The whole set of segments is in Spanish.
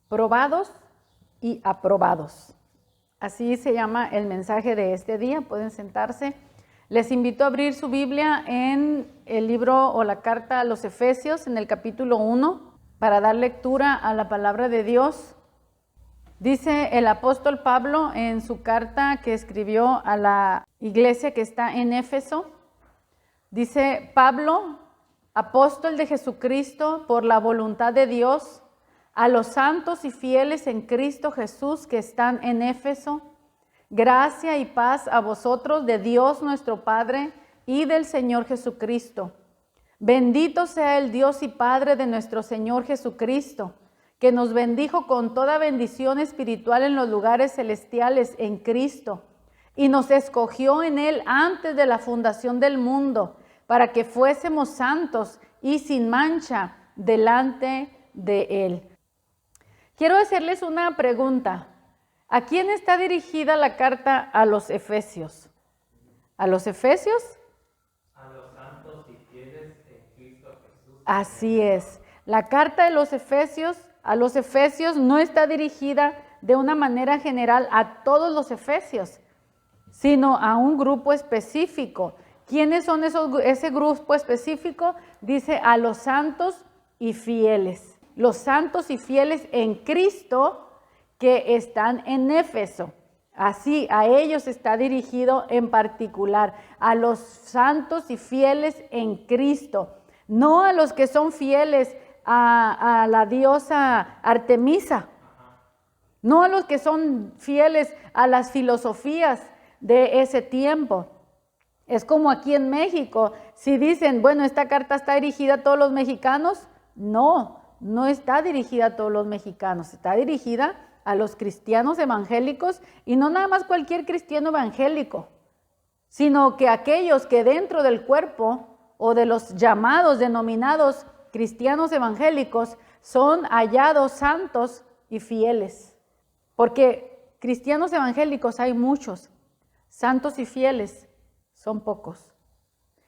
probados y aprobados. Así se llama el mensaje de este día. Pueden sentarse. Les invito a abrir su Biblia en el libro o la carta a los Efesios, en el capítulo 1, para dar lectura a la palabra de Dios. Dice el apóstol Pablo en su carta que escribió a la iglesia que está en Éfeso. Dice: Pablo, apóstol de Jesucristo por la voluntad de Dios, a los santos y fieles en Cristo Jesús que están en Éfeso, gracia y paz a vosotros de Dios nuestro Padre y del Señor Jesucristo. Bendito sea el Dios y Padre de nuestro Señor Jesucristo, que nos bendijo con toda bendición espiritual en los lugares celestiales en Cristo, y nos escogió en Él antes de la fundación del mundo, para que fuésemos santos y sin mancha delante de Él. Quiero hacerles una pregunta. ¿A quién está dirigida la carta a los Efesios? ¿A los Efesios? A los santos y fieles en Cristo Jesús. Así es. La carta de los Efesios, a los Efesios no está dirigida de una manera general a todos los Efesios, sino a un grupo específico. ¿Quiénes son ese grupo específico? Dice: a los santos y fieles. Los santos y fieles en Cristo que están en Éfeso. Así, a ellos está dirigido en particular, a los santos y fieles en Cristo, no a los que son fieles a la diosa Artemisa, no a los que son fieles a las filosofías de ese tiempo. Es como aquí en México, si dicen, bueno, esta carta está dirigida a todos los mexicanos, no está dirigida a todos los mexicanos, está dirigida a los cristianos evangélicos, y no nada más cualquier cristiano evangélico, sino que aquellos que dentro del cuerpo o de los llamados, denominados cristianos evangélicos, son hallados santos y fieles. Porque cristianos evangélicos hay muchos, santos y fieles son pocos.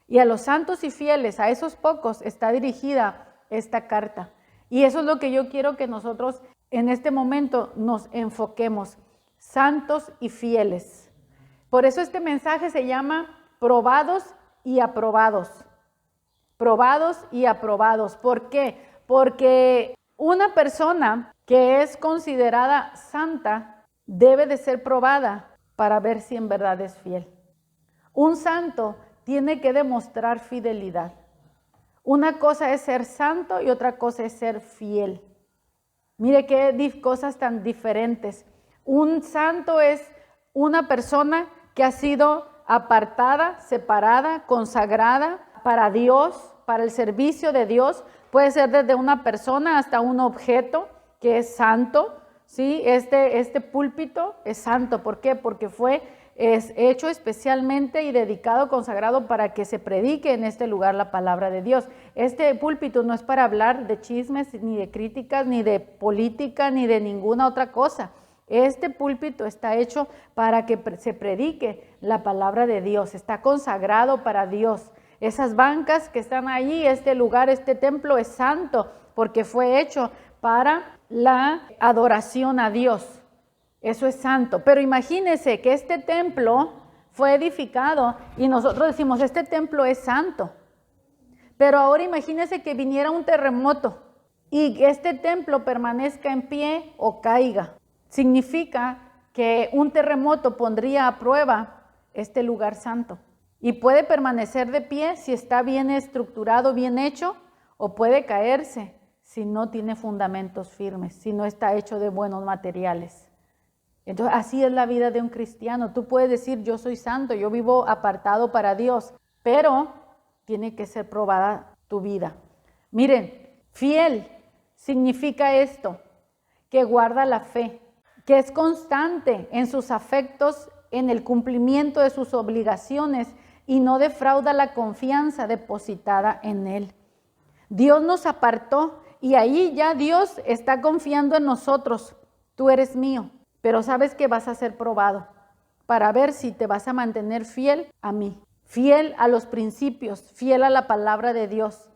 Y a los santos y fieles, a esos pocos, está dirigida esta carta. Y eso es lo que yo quiero que nosotros en este momento nos enfoquemos, santos y fieles. Por eso este mensaje se llama probados y aprobados. Probados y aprobados. ¿Por qué? Porque una persona que es considerada santa debe de ser probada para ver si en verdad es fiel. Un santo tiene que demostrar fidelidad. Una cosa es ser santo y otra cosa es ser fiel. Mire qué cosas tan diferentes. Un santo es una persona que ha sido apartada, separada, consagrada para Dios, para el servicio de Dios. Puede ser desde una persona hasta un objeto que es santo. ¿Sí? Este púlpito es santo. ¿Por qué? Porque es hecho especialmente y dedicado, consagrado para que se predique en este lugar la palabra de Dios. Este púlpito no es para hablar de chismes, ni de críticas, ni de política, ni de ninguna otra cosa. Este púlpito está hecho para que se predique la palabra de Dios, está consagrado para Dios. Esas bancas que están ahí, este lugar, este templo es santo porque fue hecho para la adoración a Dios. Eso es santo. Pero imagínense que este templo fue edificado y nosotros decimos, este templo es santo. Pero ahora imagínense que viniera un terremoto y este templo permanezca en pie o caiga. Significa que un terremoto pondría a prueba este lugar santo. Y puede permanecer de pie si está bien estructurado, bien hecho, o puede caerse si no tiene fundamentos firmes, si no está hecho de buenos materiales. Entonces, así es la vida de un cristiano. Tú puedes decir, yo soy santo, yo vivo apartado para Dios, pero tiene que ser probada tu vida. Miren, fiel significa esto, que guarda la fe, que es constante en sus afectos, en el cumplimiento de sus obligaciones y no defrauda la confianza depositada en Él. Dios nos apartó y ahí ya Dios está confiando en nosotros. Tú eres mío. Pero sabes que vas a ser probado para ver si te vas a mantener fiel a mí, fiel a los principios, fiel a la palabra de Dios.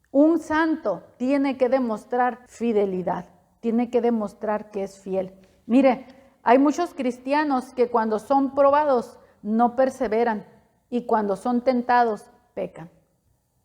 Un santo tiene que demostrar fidelidad. tiene que demostrar que es fiel. Mire, hay muchos cristianos que cuando son probados no perseveran y cuando son tentados pecan.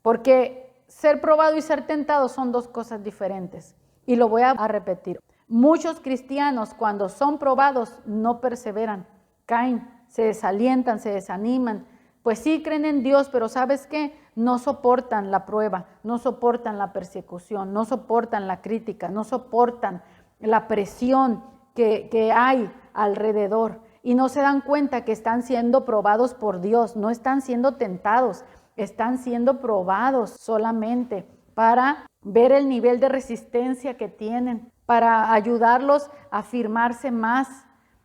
Porque ser probado y ser tentado son dos cosas diferentes. Y lo voy a repetir. Muchos cristianos cuando son probados no perseveran, caen, se desalientan, se desaniman. Pues sí creen en Dios, pero ¿sabes qué? No soportan la prueba, no soportan la persecución, no soportan la crítica, no soportan la presión que hay alrededor. Y no se dan cuenta que están siendo probados por Dios, no están siendo tentados, están siendo probados solamente para ver el nivel de resistencia que tienen, para ayudarlos a afirmarse más.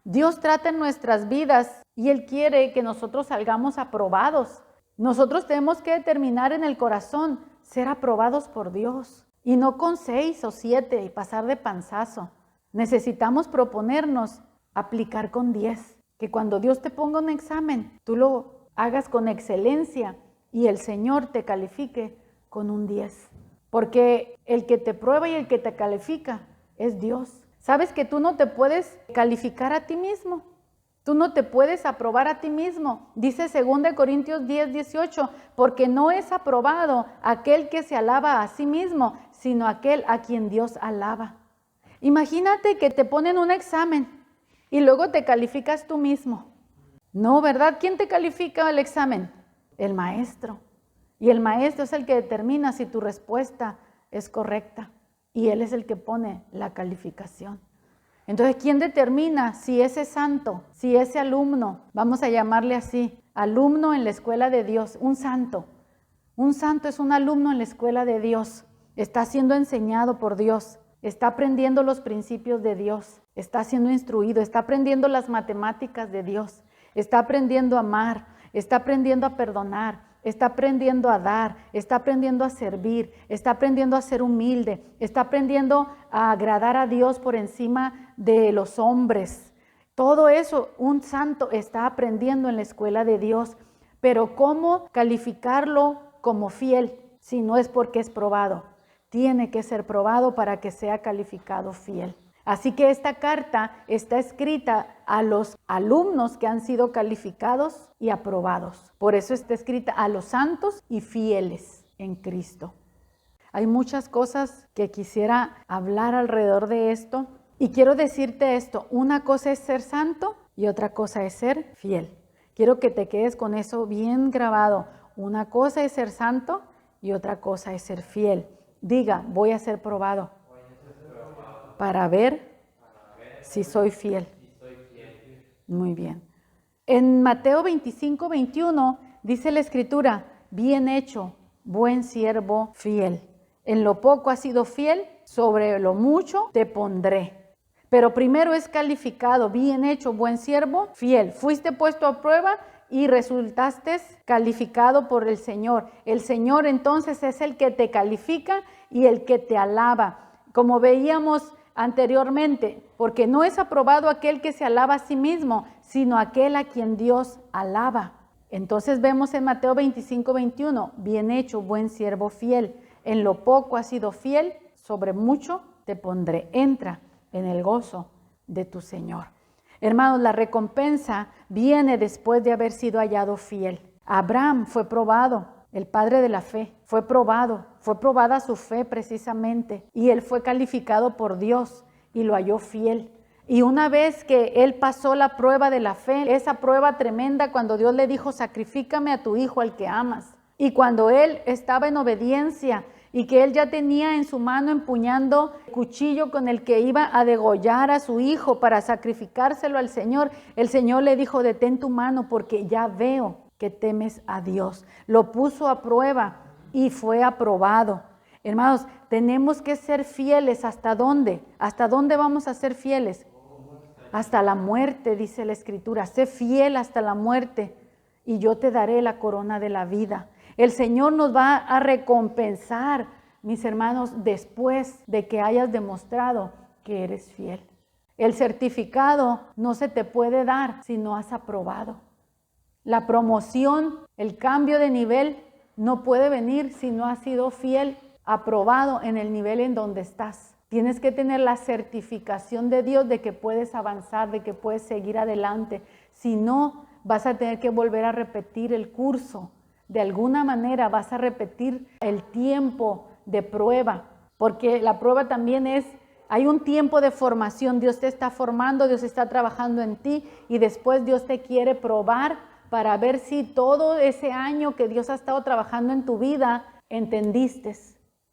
Dios trata en nuestras vidas y Él quiere que nosotros salgamos aprobados. Nosotros tenemos que determinar en el corazón ser aprobados por Dios y no con 6 o 7 y pasar de panzazo. Necesitamos proponernos aplicar con 10, que cuando Dios te ponga un examen, tú lo hagas con excelencia y el Señor te califique con un 10. Porque el que te prueba y el que te califica es Dios. ¿Sabes que tú no te puedes calificar a ti mismo? Tú no te puedes aprobar a ti mismo. Dice 2 Corintios 10:18, porque no es aprobado aquel que se alaba a sí mismo, sino aquel a quien Dios alaba. Imagínate que te ponen un examen y luego te calificas tú mismo. No, ¿verdad? ¿Quién te califica el examen? El maestro. Y el maestro es el que determina si tu respuesta es correcta. Y él es el que pone la calificación. Entonces, ¿quién determina si ese santo, si ese alumno, vamos a llamarle así, alumno en la escuela de Dios, un santo es un alumno en la escuela de Dios, está siendo enseñado por Dios, está aprendiendo los principios de Dios, está siendo instruido, está aprendiendo las matemáticas de Dios, está aprendiendo a amar, está aprendiendo a perdonar, está aprendiendo a dar, está aprendiendo a servir, está aprendiendo a ser humilde, está aprendiendo a agradar a Dios por encima de los hombres. Todo eso un santo está aprendiendo en la escuela de Dios. Pero ¿cómo calificarlo como fiel si no es porque es probado? Tiene que ser probado para que sea calificado fiel. Así que esta carta está escrita a los alumnos que han sido calificados y aprobados. Por eso está escrita a los santos y fieles en Cristo. Hay muchas cosas que quisiera hablar alrededor de esto y quiero decirte esto. Una cosa es ser santo y otra cosa es ser fiel. Quiero que te quedes con eso bien grabado. Una cosa es ser santo y otra cosa es ser fiel. Diga, voy a ser probado para ver si soy fiel. Muy bien. En Mateo 25:21 dice la Escritura, bien hecho, buen siervo fiel. En lo poco has sido fiel, sobre lo mucho te pondré. Pero primero es calificado, bien hecho, buen siervo fiel. Fuiste puesto a prueba y resultaste calificado por el Señor. El Señor entonces es el que te califica y el que te alaba. Como veíamos anteriormente, porque no es aprobado aquel que se alaba a sí mismo, sino aquel a quien Dios alaba. Entonces vemos en Mateo 25:21, bien hecho, buen siervo fiel. En lo poco has sido fiel, sobre mucho te pondré. Entra en el gozo de tu Señor. Hermanos, la recompensa viene después de haber sido hallado fiel. Abraham fue probado, el padre de la fe, fue probada su fe precisamente, y él fue calificado por Dios y lo halló fiel. Y una vez que él pasó la prueba de la fe, esa prueba tremenda cuando Dios le dijo, sacrifícame a tu hijo al que amas. Y cuando él estaba en obediencia y que él ya tenía en su mano empuñando el cuchillo con el que iba a degollar a su hijo para sacrificárselo al Señor, el Señor le dijo, detén tu mano porque ya veo que temes a Dios. Lo puso a prueba y fue aprobado. Hermanos, tenemos que ser fieles. ¿Hasta dónde? ¿Hasta dónde vamos a ser fieles? Hasta la muerte, dice la Escritura. Sé fiel hasta la muerte y yo te daré la corona de la vida. El Señor nos va a recompensar, mis hermanos, después de que hayas demostrado que eres fiel. El certificado no se te puede dar si no has aprobado. La promoción, el cambio de nivel, no puede venir si no has sido fiel aprobado en el nivel en donde estás. Tienes que tener la certificación de Dios de que puedes avanzar, de que puedes seguir adelante. Si no, vas a tener que volver a repetir el curso. De alguna manera vas a repetir el tiempo de prueba, porque la prueba también hay un tiempo de formación. Dios te está formando, Dios está trabajando en ti y después Dios te quiere probar para ver si todo ese año que Dios ha estado trabajando en tu vida, entendiste.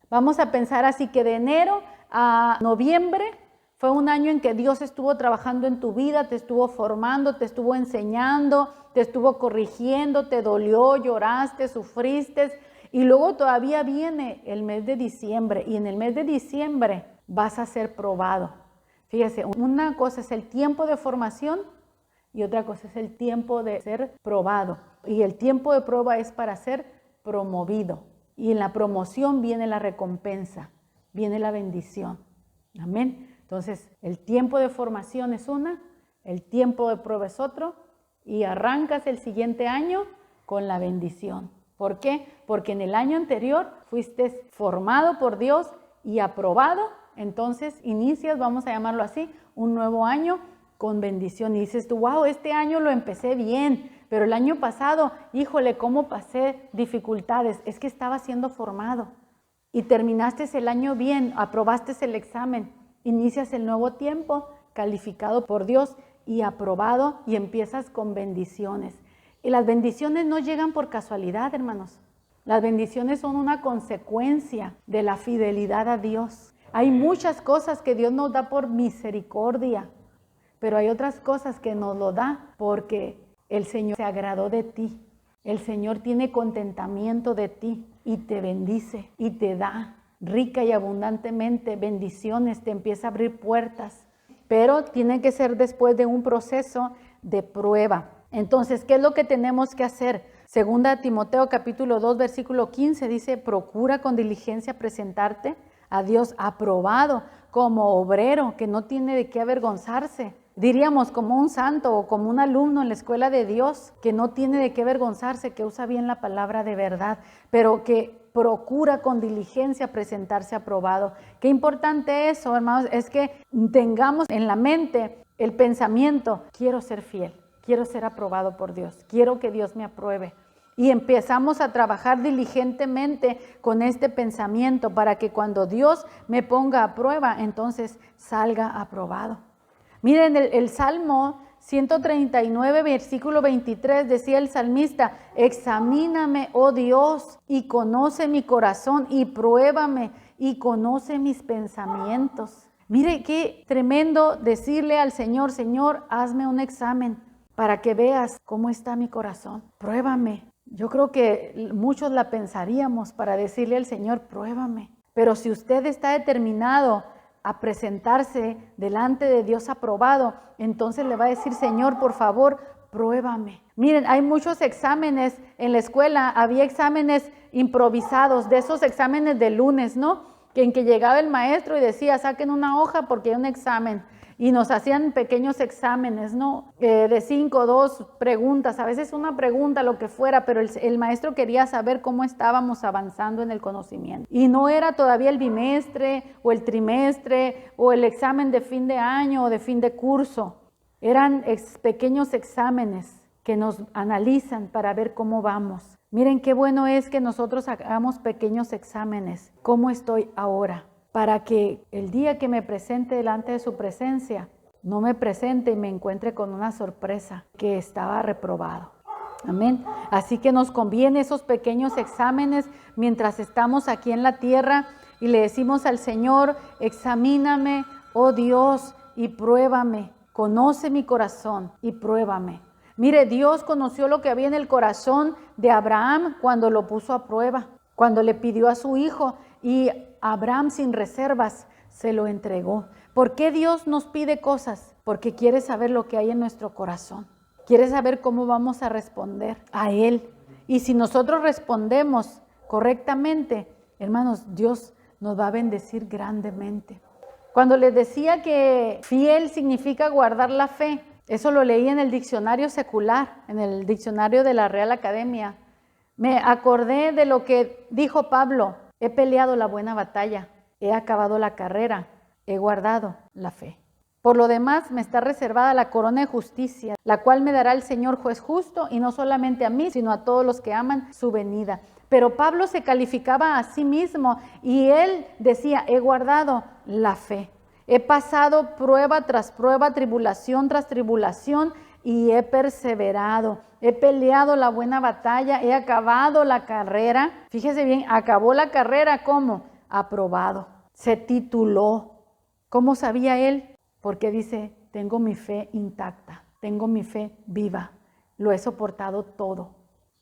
Vamos a pensar así que de enero a noviembre fue un año en que Dios estuvo trabajando en tu vida, te estuvo formando, te estuvo enseñando, te estuvo corrigiendo, te dolió, lloraste, sufriste. Y luego todavía viene el mes de diciembre y en el mes de diciembre vas a ser probado. Fíjese, una cosa es el tiempo de formación y otra cosa es el tiempo de ser probado. Y el tiempo de prueba es para ser promovido. Y en la promoción viene la recompensa, viene la bendición. Amén. Entonces, el tiempo de formación es una, el tiempo de prueba es otro y arrancas el siguiente año con la bendición. ¿Por qué? Porque en el año anterior fuiste formado por Dios y aprobado. Entonces inicias, vamos a llamarlo así, un nuevo año con bendición. Y dices tú, wow, este año lo empecé bien, pero el año pasado, híjole, ¿cómo pasé dificultades? Es que estaba siendo formado. Y terminaste el año bien, aprobaste el examen, inicias el nuevo tiempo calificado por Dios y aprobado y empiezas con bendiciones. Y las bendiciones no llegan por casualidad, hermanos. Las bendiciones son una consecuencia de la fidelidad a Dios. Hay muchas cosas que Dios nos da por misericordia, pero hay otras cosas que nos lo da porque el Señor se agradó de ti. El Señor tiene contentamiento de ti y te bendice y te da rica y abundantemente bendiciones, te empieza a abrir puertas, pero tiene que ser después de un proceso de prueba. Entonces, ¿qué es lo que tenemos que hacer? Segunda Timoteo capítulo 2, versículo 15 dice, procura con diligencia presentarte a Dios aprobado como obrero que no tiene de qué avergonzarse. Diríamos como un santo o como un alumno en la escuela de Dios que no tiene de qué avergonzarse, que usa bien la palabra de verdad, pero que procura con diligencia presentarse aprobado. Qué importante eso, hermanos, es que tengamos en la mente el pensamiento, quiero ser fiel, quiero ser aprobado por Dios, quiero que Dios me apruebe. Y empezamos a trabajar diligentemente con este pensamiento para que cuando Dios me ponga a prueba, entonces salga aprobado. Miren, el Salmo 139, versículo 23, decía el salmista, examíname, oh Dios, y conoce mi corazón, y pruébame, y conoce mis pensamientos. Mire qué tremendo decirle al Señor, Señor, hazme un examen para que veas cómo está mi corazón. Pruébame. Yo creo que muchos la pensaríamos para decirle al Señor, pruébame. Pero si usted está determinado a presentarse delante de Dios aprobado, entonces le va a decir, Señor, por favor, pruébame. Miren, hay muchos exámenes en la escuela, había exámenes improvisados, de esos exámenes de lunes, ¿no? En que llegaba el maestro y decía, saquen una hoja porque hay un examen. Y nos hacían pequeños exámenes, ¿no? De 5, 2 preguntas, a veces una pregunta, lo que fuera, pero el maestro quería saber cómo estábamos avanzando en el conocimiento. Y no era todavía el bimestre o el trimestre o el examen de fin de año o de fin de curso. Eran pequeños exámenes que nos analizan para ver cómo vamos. Miren qué bueno es que nosotros hagamos pequeños exámenes. ¿Cómo estoy ahora? Para que el día que me presente delante de su presencia, no me presente y me encuentre con una sorpresa que estaba reprobado. Amén. Así que nos conviene esos pequeños exámenes mientras estamos aquí en la tierra y le decimos al Señor, examíname, oh Dios, y pruébame. Conoce mi corazón y pruébame. Mire, Dios conoció lo que había en el corazón de Abraham cuando lo puso a prueba, cuando le pidió a su hijo y Abraham sin reservas se lo entregó. ¿Por qué Dios nos pide cosas? Porque quiere saber lo que hay en nuestro corazón. Quiere saber cómo vamos a responder a Él. Y si nosotros respondemos correctamente, hermanos, Dios nos va a bendecir grandemente. Cuando les decía que fiel significa guardar la fe, eso lo leí en el diccionario secular, en el diccionario de la Real Academia. Me acordé de lo que dijo Pablo. he peleado la buena batalla, he acabado la carrera, he guardado la fe. Por lo demás, me está reservada la corona de justicia, la cual me dará el Señor juez justo, y no solamente a mí, sino a todos los que aman su venida. Pero Pablo se calificaba a sí mismo y él decía, he guardado la fe. He pasado prueba tras prueba, tribulación tras tribulación, y he perseverado. He peleado la buena batalla, he acabado la carrera. Fíjese bien, acabó la carrera, ¿cómo? Aprobado. Se tituló. ¿Cómo sabía él? Porque dice, tengo mi fe intacta, tengo mi fe viva. Lo he soportado todo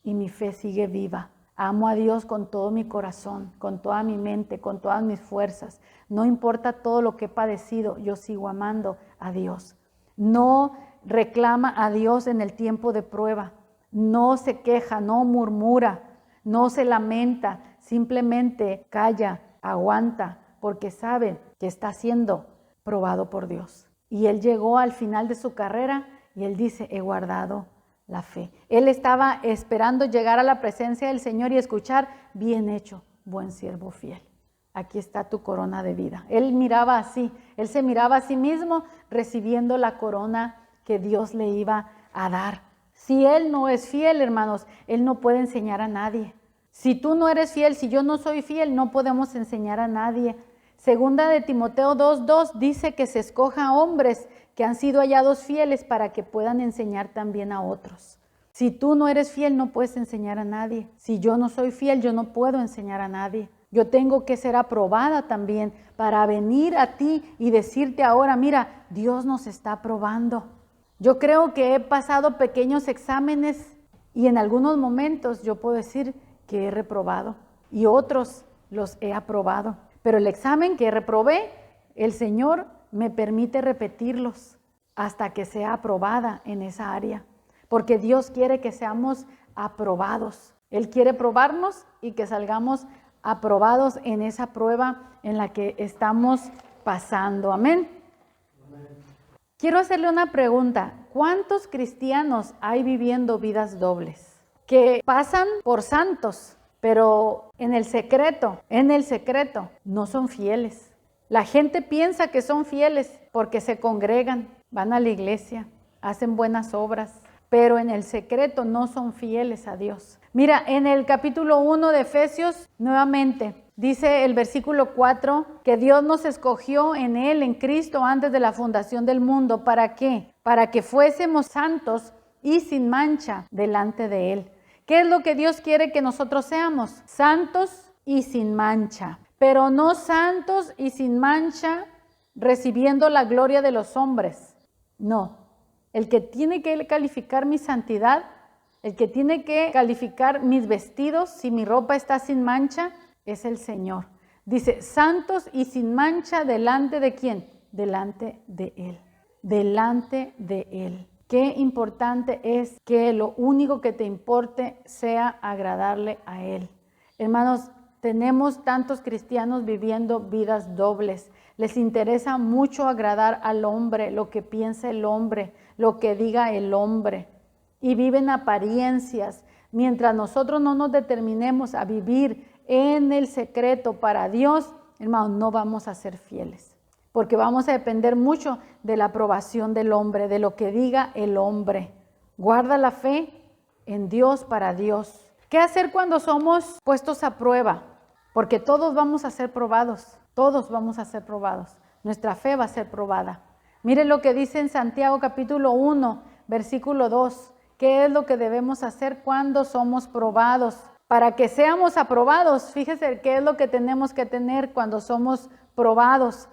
y mi fe sigue viva. Amo a Dios con todo mi corazón, con toda mi mente, con todas mis fuerzas. No importa todo lo que he padecido, yo sigo amando a Dios. No reclama a Dios en el tiempo de prueba. No se queja, no murmura, no se lamenta. Simplemente calla, aguanta, porque sabe que está siendo probado por Dios. Y él llegó al final de su carrera y él dice, he guardado la fe. Él estaba esperando llegar a la presencia del Señor y escuchar, bien hecho, buen siervo fiel. Aquí está tu corona de vida. Él miraba así, él se miraba a sí mismo recibiendo la corona que Dios le iba a dar. Si él no es fiel, hermanos, él no puede enseñar a nadie. Si tú no eres fiel, si yo no soy fiel, no podemos enseñar a nadie. Segunda de Timoteo 2:2 dice que se escoja hombres que han sido hallados fieles para que puedan enseñar también a otros. Si tú no eres fiel, no puedes enseñar a nadie. Si yo no soy fiel, yo no puedo enseñar a nadie. Yo tengo que ser aprobada también para venir a ti y decirte ahora, mira, Dios nos está probando. Yo creo que he pasado pequeños exámenes y en algunos momentos yo puedo decir que he reprobado y otros los he aprobado. Pero el examen que reprobé, el Señor me permite repetirlos hasta que sea aprobada en esa área. Porque Dios quiere que seamos aprobados. Él quiere probarnos y que salgamos aprobados en esa prueba en la que estamos pasando. Amén. Quiero hacerle una pregunta. ¿Cuántos cristianos hay viviendo vidas dobles? Que pasan por santos, pero en el secreto, no son fieles. La gente piensa que son fieles porque se congregan, van a la iglesia, hacen buenas obras, pero en el secreto no son fieles a Dios. Mira, en el capítulo 1 de Efesios, nuevamente, dice el versículo 4, que Dios nos escogió en Él, en Cristo, antes de la fundación del mundo. ¿Para qué? Para que fuésemos santos y sin mancha delante de Él. ¿Qué es lo que Dios quiere que nosotros seamos? Santos y sin mancha. Pero no santos y sin mancha recibiendo la gloria de los hombres. No. El que tiene que calificar mi santidad, el que tiene que calificar mis vestidos, si mi ropa está sin mancha, es el Señor. Dice, santos y sin mancha, ¿delante de quién? Delante de Él. Delante de Él. Qué importante es que lo único que te importe sea agradarle a Él. Hermanos, tenemos tantos cristianos viviendo vidas dobles. Les interesa mucho agradar al hombre, lo que piensa el hombre, lo que diga el hombre. Y viven apariencias. Mientras nosotros no nos determinemos a vivir en el secreto para Dios, hermanos, no vamos a ser fieles. Porque vamos a depender mucho de la aprobación del hombre, de lo que diga el hombre. Guarda la fe en Dios para Dios. ¿Qué hacer cuando somos puestos a prueba? Porque todos vamos a ser probados, todos vamos a ser probados. Nuestra fe va a ser probada. Mire lo que dice en Santiago capítulo 1, versículo 2. ¿Qué es lo que debemos hacer cuando somos probados? Para que seamos aprobados, fíjese qué es lo que tenemos que tener cuando somos probados.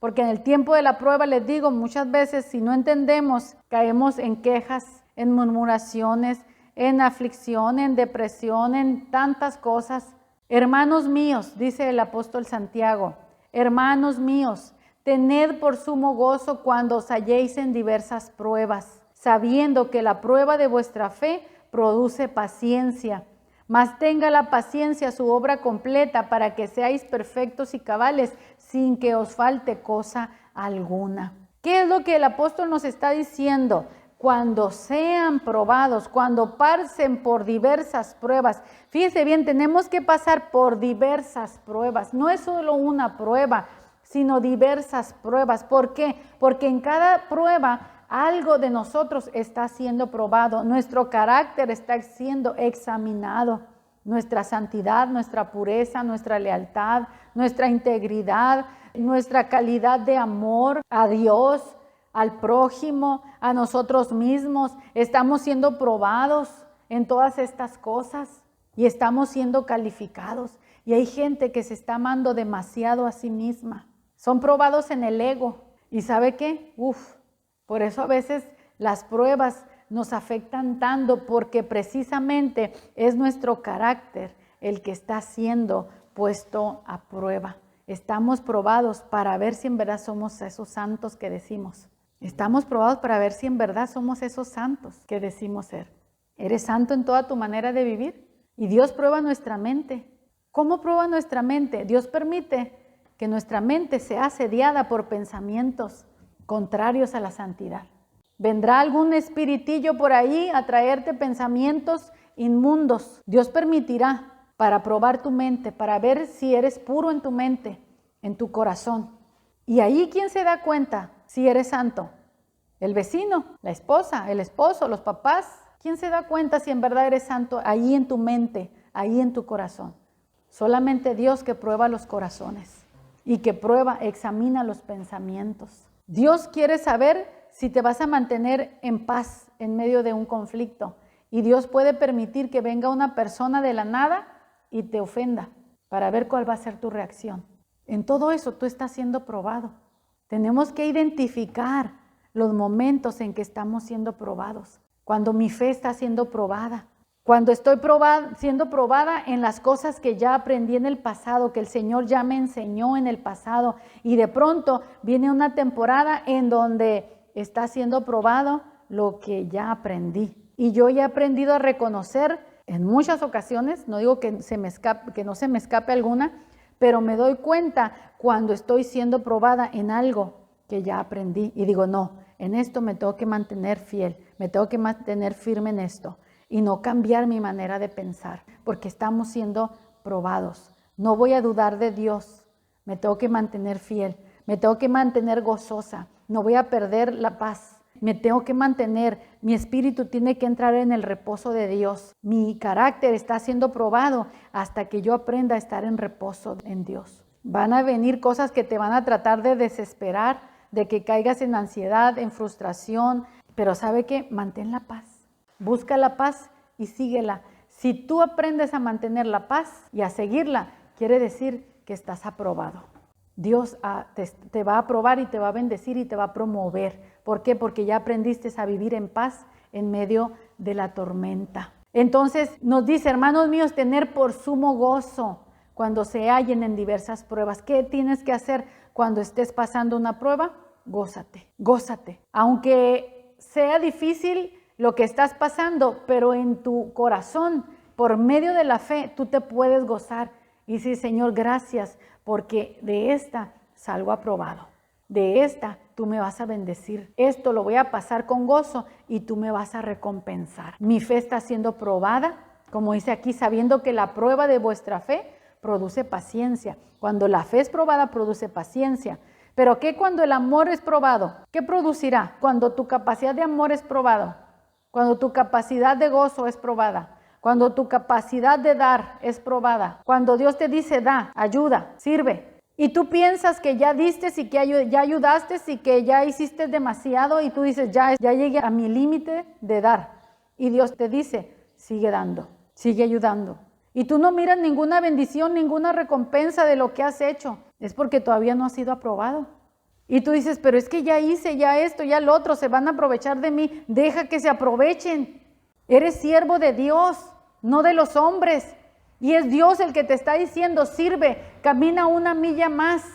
Porque en el tiempo de la prueba, les digo, muchas veces si no entendemos, caemos en quejas, en murmuraciones, en aflicción, en depresión, en tantas cosas. Hermanos míos, dice el apóstol Santiago, hermanos míos, tened por sumo gozo cuando os halléis en diversas pruebas, sabiendo que la prueba de vuestra fe produce paciencia. Mas tenga la paciencia su obra completa para que seáis perfectos y cabales sin que os falte cosa alguna. ¿Qué es lo que el apóstol nos está diciendo? cuando sean probados, cuando pasen por diversas pruebas. Fíjese bien, tenemos que pasar por diversas pruebas. No es solo una prueba, sino diversas pruebas. ¿Por qué? Porque en cada prueba algo de nosotros está siendo probado. Nuestro carácter está siendo examinado. Nuestra santidad, nuestra pureza, nuestra lealtad, nuestra integridad, nuestra calidad de amor a Dios, al prójimo, a nosotros mismos. Estamos siendo probados en todas estas cosas y estamos siendo calificados. Y hay gente que se está amando demasiado a sí misma. Son probados en el ego. ¿Y sabe qué? Por eso a veces las pruebas nos afectan tanto, porque precisamente es nuestro carácter el que está siendo puesto a prueba. Estamos probados para ver si en verdad somos esos santos que decimos. Estamos probados para ver si en verdad somos esos santos que decimos ser. ¿Eres santo en toda tu manera de vivir? Y Dios prueba nuestra mente. ¿Cómo prueba nuestra mente? Dios permite que nuestra mente sea asediada por pensamientos contrarios a la santidad. Vendrá algún espiritillo por ahí a traerte pensamientos inmundos. Dios permitirá para probar tu mente, para ver si eres puro en tu mente, en tu corazón. Y ahí, ¿quién se da cuenta si eres santo? El vecino, la esposa, el esposo, los papás. ¿Quién se da cuenta si en verdad eres santo ahí en tu mente, ahí en tu corazón? Solamente Dios, que prueba los corazones y que examina los pensamientos. Dios quiere saber si te vas a mantener en paz en medio de un conflicto. Y Dios puede permitir que venga una persona de la nada y te ofenda para ver cuál va a ser tu reacción. En todo eso tú estás siendo probado. Tenemos que identificar los momentos en que estamos siendo probados. Cuando mi fe está siendo probada. Cuando estoy siendo probada en las cosas que ya aprendí en el pasado, que el Señor ya me enseñó en el pasado. Y de pronto viene una temporada en donde está siendo probado lo que ya aprendí. Y yo ya he aprendido a reconocer en muchas ocasiones, no digo que no se me escape alguna, pero me doy cuenta cuando estoy siendo probada en algo que ya aprendí. Y digo, no, en esto me tengo que mantener fiel, me tengo que mantener firme en esto y no cambiar mi manera de pensar, porque estamos siendo probados. No voy a dudar de Dios, me tengo que mantener fiel, me tengo que mantener gozosa. No voy a perder la paz. Me tengo que mantener. Mi espíritu tiene que entrar en el reposo de Dios. Mi carácter está siendo probado hasta que yo aprenda a estar en reposo en Dios. Van a venir cosas que te van a tratar de desesperar, de que caigas en ansiedad, en frustración. Pero ¿sabe qué? Mantén la paz. Busca la paz y síguela. Si tú aprendes a mantener la paz y a seguirla, quiere decir que estás aprobado. Dios te va a aprobar y te va a bendecir y te va a promover. ¿Por qué? Porque ya aprendiste a vivir en paz en medio de la tormenta. Entonces nos dice, hermanos míos, tener por sumo gozo cuando se hallen en diversas pruebas. ¿Qué tienes que hacer cuando estés pasando una prueba? Gózate, gózate. Aunque sea difícil lo que estás pasando, pero en tu corazón, por medio de la fe, tú te puedes gozar. Y sí, Señor, gracias, porque de esta salgo aprobado. De esta tú me vas a bendecir. Esto lo voy a pasar con gozo y tú me vas a recompensar. Mi fe está siendo probada, como dice aquí, sabiendo que la prueba de vuestra fe produce paciencia. Cuando la fe es probada, produce paciencia. Pero ¿qué cuando el amor es probado? ¿Qué producirá? Cuando tu capacidad de amor es probado, cuando tu capacidad de gozo es probada, cuando tu capacidad de dar es probada, cuando Dios te dice da, ayuda, sirve, y tú piensas que ya diste y que ya ayudaste y que ya hiciste demasiado y tú dices ya llegué a mi límite de dar, y Dios te dice sigue dando, sigue ayudando, y tú no miras ninguna bendición, ninguna recompensa de lo que has hecho, es porque todavía no has sido aprobado. Y tú dices, pero es que ya hice, ya esto, ya lo otro, se van a aprovechar de mí. Deja que se aprovechen. Eres siervo de Dios, no de los hombres. Y es Dios el que te está diciendo, sirve, camina una milla más,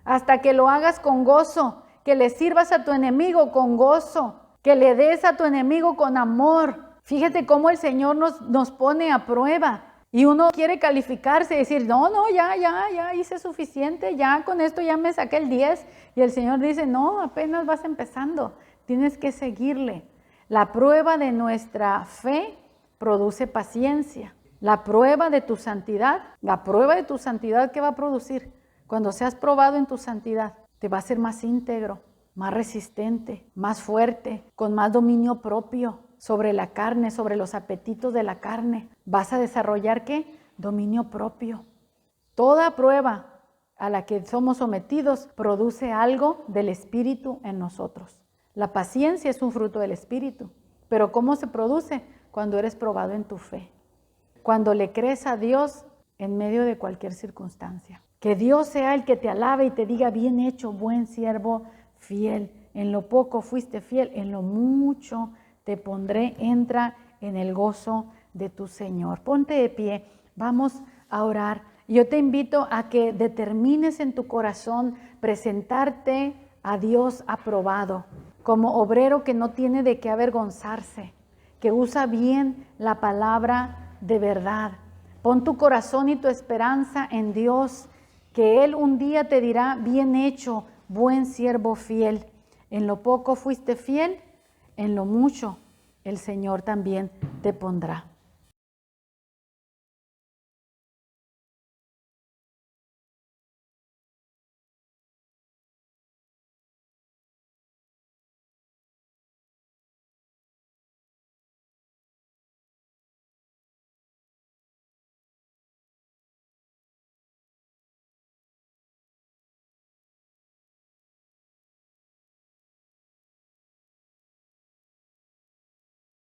hasta que lo hagas con gozo, que le sirvas a tu enemigo con gozo, que le des a tu enemigo con amor. Fíjate cómo el Señor nos pone a prueba. Y uno quiere calificarse y decir, no, ya hice suficiente, ya con esto ya me saqué el 10. Y el Señor dice, no, apenas vas empezando. Tienes que seguirle. La prueba de nuestra fe produce paciencia. La prueba de tu santidad, ¿qué va a producir? Cuando seas probado en tu santidad, te va a hacer más íntegro, más resistente, más fuerte, con más dominio propio sobre la carne, sobre los apetitos de la carne. Vas a desarrollar, ¿qué? Dominio propio. Toda prueba a la que somos sometidos produce algo del Espíritu en nosotros. La paciencia es un fruto del Espíritu. Pero ¿cómo se produce? Cuando eres probado en tu fe. Cuando le crees a Dios en medio de cualquier circunstancia. Que Dios sea el que te alabe y te diga, bien hecho, buen siervo fiel. En lo poco fuiste fiel, en lo mucho te pondré. Entra en el gozo de tu Señor. Ponte de pie, vamos a orar. Yo te invito a que determines en tu corazón presentarte a Dios aprobado, como obrero que no tiene de qué avergonzarse, que usa bien la palabra de verdad. Pon tu corazón y tu esperanza en Dios, que Él un día te dirá, bien hecho, buen siervo fiel. En lo poco fuiste fiel, en lo mucho el Señor también te pondrá.